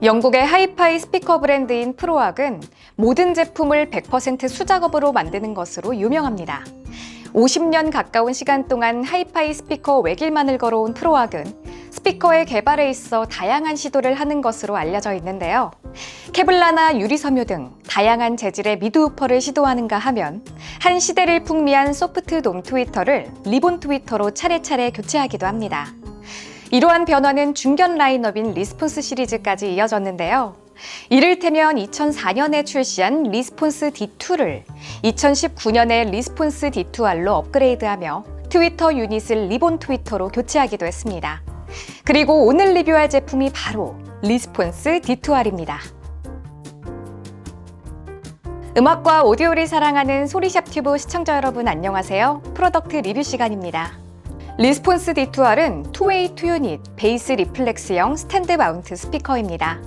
영국의 하이파이 스피커 브랜드인 프로악은 모든 제품을 100% 수작업으로 만드는 것으로 유명합니다. 50년 가까운 시간 동안 하이파이 스피커 외길만을 걸어온 프로악은 스피커의 개발에 있어 다양한 시도를 하는 것으로 알려져 있는데요. 케블라나 유리섬유 등 다양한 재질의 미드우퍼를 시도하는가 하면 한 시대를 풍미한 소프트 돔 트위터를 리본 트위터로 차례차례 교체하기도 합니다. 이러한 변화는 중견 라인업인 리스폰스 시리즈까지 이어졌는데요. 이를테면 2004년에 출시한 리스폰스 D2를 2019년에 리스폰스 D2R로 업그레이드하며 트위터 유닛을 리본 트위터로 교체하기도 했습니다. 그리고 오늘 리뷰할 제품이 바로 리스폰스 D2R입니다. 음악과 오디오를 사랑하는 소리샵 튜브 시청자 여러분 안녕하세요. 프로덕트 리뷰 시간입니다. 리스폰스 D2R은 투웨이 투유닛 베이스 리플렉스형 스탠드 마운트 스피커입니다.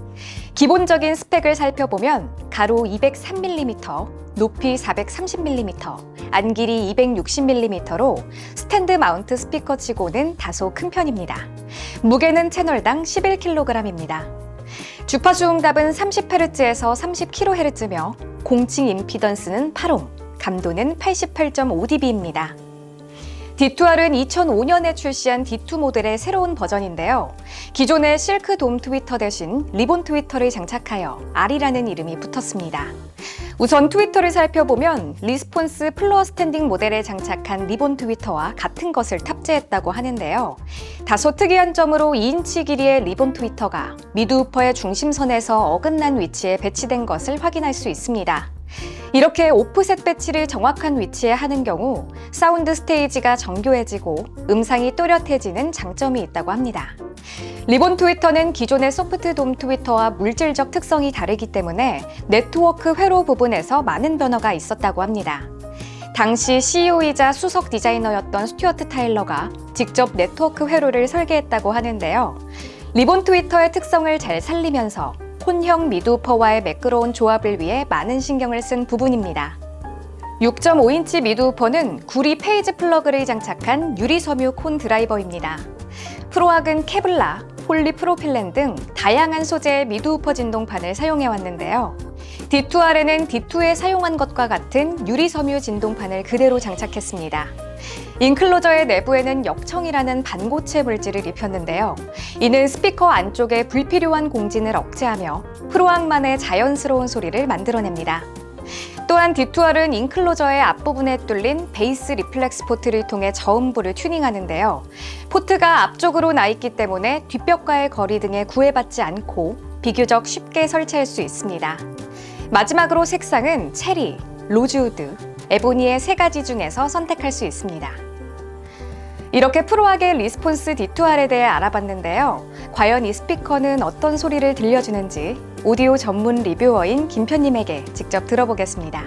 기본적인 스펙을 살펴보면 가로 203mm, 높이 430mm, 안길이 260mm로 스탠드 마운트 스피커치고는 다소 큰 편입니다. 무게는 채널당 11kg입니다. 주파수 응답은 30Hz에서 30kHz며 공칭 임피던스는 8옴, 감도는 88.5dB입니다. D2R은 2005년에 출시한 D2 모델의 새로운 버전인데요. 기존의 실크 돔 트위터 대신 리본 트위터를 장착하여 R이라는 이름이 붙었습니다. 우선 트위터를 살펴보면 리스폰스 플로어 스탠딩 모델에 장착한 리본 트위터와 같은 것을 탑재했다고 하는데요. 다소 특이한 점으로 2인치 길이의 리본 트위터가 미드우퍼의 중심선에서 어긋난 위치에 배치된 것을 확인할 수 있습니다. 이렇게 오프셋 배치를 정확한 위치에 하는 경우 사운드 스테이지가 정교해지고 음상이 또렷해지는 장점이 있다고 합니다. 리본 트위터는 기존의 소프트 돔 트위터와 물질적 특성이 다르기 때문에 네트워크 회로 부분에서 많은 변화가 있었다고 합니다. 당시 CEO이자 수석 디자이너였던 스튜어트 타일러가 직접 네트워크 회로를 설계했다고 하는데요. 리본 트위터의 특성을 잘 살리면서 콘형 미드우퍼와의 매끄러운 조합을 위해 많은 신경을 쓴 부분입니다. 6.5인치 미드우퍼는 구리 페이지 플러그를 장착한 유리섬유 콘 드라이버입니다. 프로악은 케블라, 폴리프로필렌 등 다양한 소재의 미드우퍼 진동판을 사용해왔는데요. D2R에는 D2에 사용한 것과 같은 유리섬유 진동판을 그대로 장착했습니다. 인클로저의 내부에는 역청이라는 반고체 물질을 입혔는데요. 이는 스피커 안쪽에 불필요한 공진을 억제하며 프로악만의 자연스러운 소리를 만들어냅니다. 또한 D2R은 인클로저의 앞부분에 뚫린 베이스 리플렉스 포트를 통해 저음부를 튜닝하는데요. 포트가 앞쪽으로 나 있기 때문에 뒷벽과의 거리 등에 구애받지 않고 비교적 쉽게 설치할 수 있습니다. 마지막으로 색상은 체리, 로즈우드, 에보니의 세 가지 중에서 선택할 수 있습니다. 이렇게 프로악의 리스폰스 D2R에 대해 알아봤는데요. 과연 이 스피커는 어떤 소리를 들려주는지 오디오 전문 리뷰어인 김편님에게 직접 들어보겠습니다.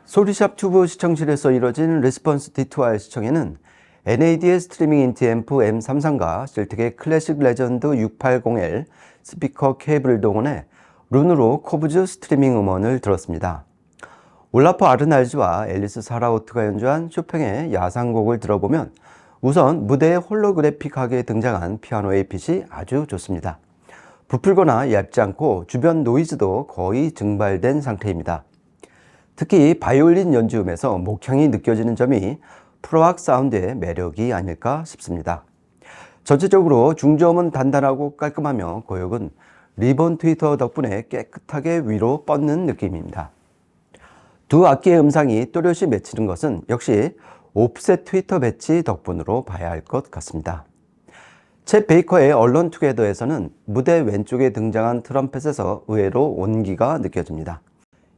소리샵 튜브 시청실에서 이뤄진 리스폰스 D2R 시청에는 NAD의 스트리밍 인티앰프 M33과 실텍의 클래식 레전드 680L 스피커 케이블을 동원해 룬으로 코브즈 스트리밍 음원을 들었습니다. 올라프 아르날즈와 앨리스 사라우트가 연주한 쇼팽의 야상곡을 들어보면 우선 무대에 홀로그래픽하게 등장한 피아노의 빛이 아주 좋습니다. 부풀거나 얇지 않고 주변 노이즈도 거의 증발된 상태입니다. 특히 바이올린 연주음에서 목향이 느껴지는 점이 프로악 사운드의 매력이 아닐까 싶습니다. 전체적으로 중저음은 단단하고 깔끔하며 고역은 리본 트위터 덕분에 깨끗하게 위로 뻗는 느낌입니다. 두 악기의 음상이 또렷이 맺히는 것은 역시 오프셋 트위터 배치 덕분으로 봐야 할 것 같습니다. 챗 베이커의 얼론 투게더에서는 무대 왼쪽에 등장한 트럼펫에서 의외로 온기가 느껴집니다.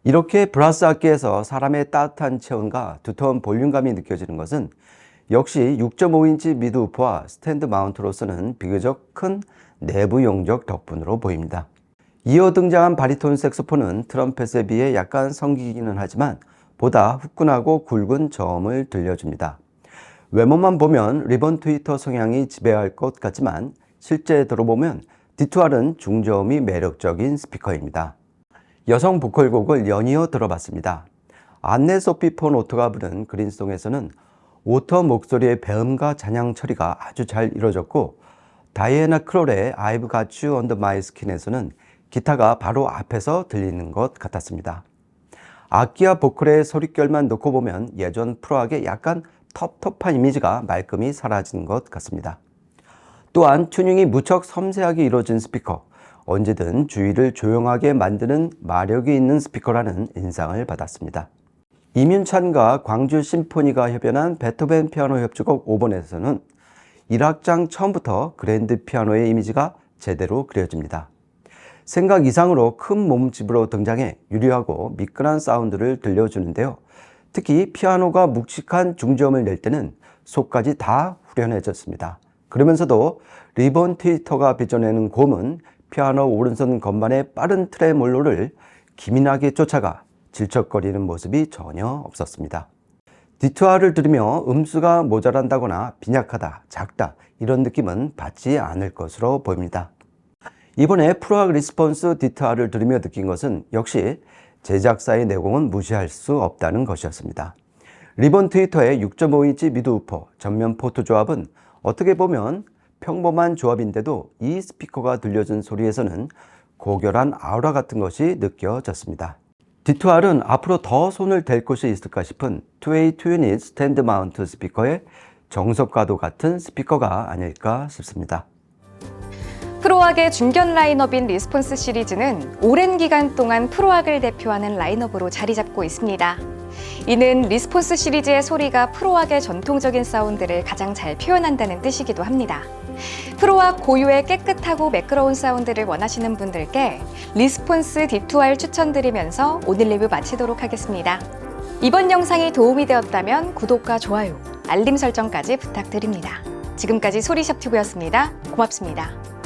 이렇게 브라스 악기에서 사람의 따뜻한 체온과 두터운 볼륨감이 느껴지는 것은 역시 6.5인치 미드우퍼와 스탠드 마운트로서는 비교적 큰 내부 용적 덕분으로 보입니다. 이어 등장한 바리톤 색소폰은 트럼펫에 비해 약간 성기기는 하지만 보다 후끈하고 굵은 저음을 들려줍니다. 외모만 보면 리본 트위터 성향이 지배할 것 같지만 실제 들어보면 D2R은 중저음이 매력적인 스피커입니다. 여성 보컬곡을 연이어 들어봤습니다. 안네 소피 폰 오토가 부른 그린송에서는 오터 목소리의 배음과 잔향 처리가 아주 잘 이루어졌고, 다이애나 크롤의 I've Got You Under My Skin에서는 기타가 바로 앞에서 들리는 것 같았습니다. 악기와 보컬의 소릿결만 놓고 보면 예전 프로악의 약간 텁텁한 이미지가 말끔히 사라진 것 같습니다. 또한 튜닝이 무척 섬세하게 이루어진 스피커, 언제든 주위를 조용하게 만드는 마력이 있는 스피커라는 인상을 받았습니다. 이윤찬과 광주 심포니가 협연한 베토벤 피아노 협주곡 5번에서는 1악장 처음부터 그랜드 피아노의 이미지가 제대로 그려집니다. 생각 이상으로 큰 몸집으로 등장해 유려하고 미끈한 사운드를 들려주는데요. 특히 피아노가 묵직한 중저음을 낼 때는 속까지 다 후련해졌습니다. 그러면서도 리본 트위터가 빚어내는 고음은 피아노 오른손 건반의 빠른 트레몰로를 기민하게 쫓아가 질척거리는 모습이 전혀 없었습니다. 디투아를 들으며 음수가 모자란다거나 빈약하다, 작다 이런 느낌은 받지 않을 것으로 보입니다. 이번에 프로악 리스폰스 디투아를 들으며 느낀 것은 역시 제작사의 내공은 무시할 수 없다는 것이었습니다. 리본 트위터의 6.5인치 미드 우퍼 전면 포트 조합은 어떻게 보면 평범한 조합인데도 이 스피커가 들려준 소리에서는 고결한 아우라 같은 것이 느껴졌습니다. D2R은 앞으로 더 손을 댈 곳이 있을까 싶은 투웨이 투유닛 스탠드 마운트 스피커의 정석과도 같은 스피커가 아닐까 싶습니다. 프로악의 중견 라인업인 리스폰스 시리즈는 오랜 기간 동안 프로악을 대표하는 라인업으로 자리 잡고 있습니다. 이는 리스폰스 시리즈의 소리가 프로악의 전통적인 사운드를 가장 잘 표현한다는 뜻이기도 합니다. 프로악 고유의 깨끗하고 매끄러운 사운드를 원하시는 분들께 리스폰스 D2R 추천드리면서 오늘 리뷰 마치도록 하겠습니다. 이번 영상이 도움이 되었다면 구독과 좋아요, 알림 설정까지 부탁드립니다. 지금까지 소리샵튜브였습니다. 고맙습니다.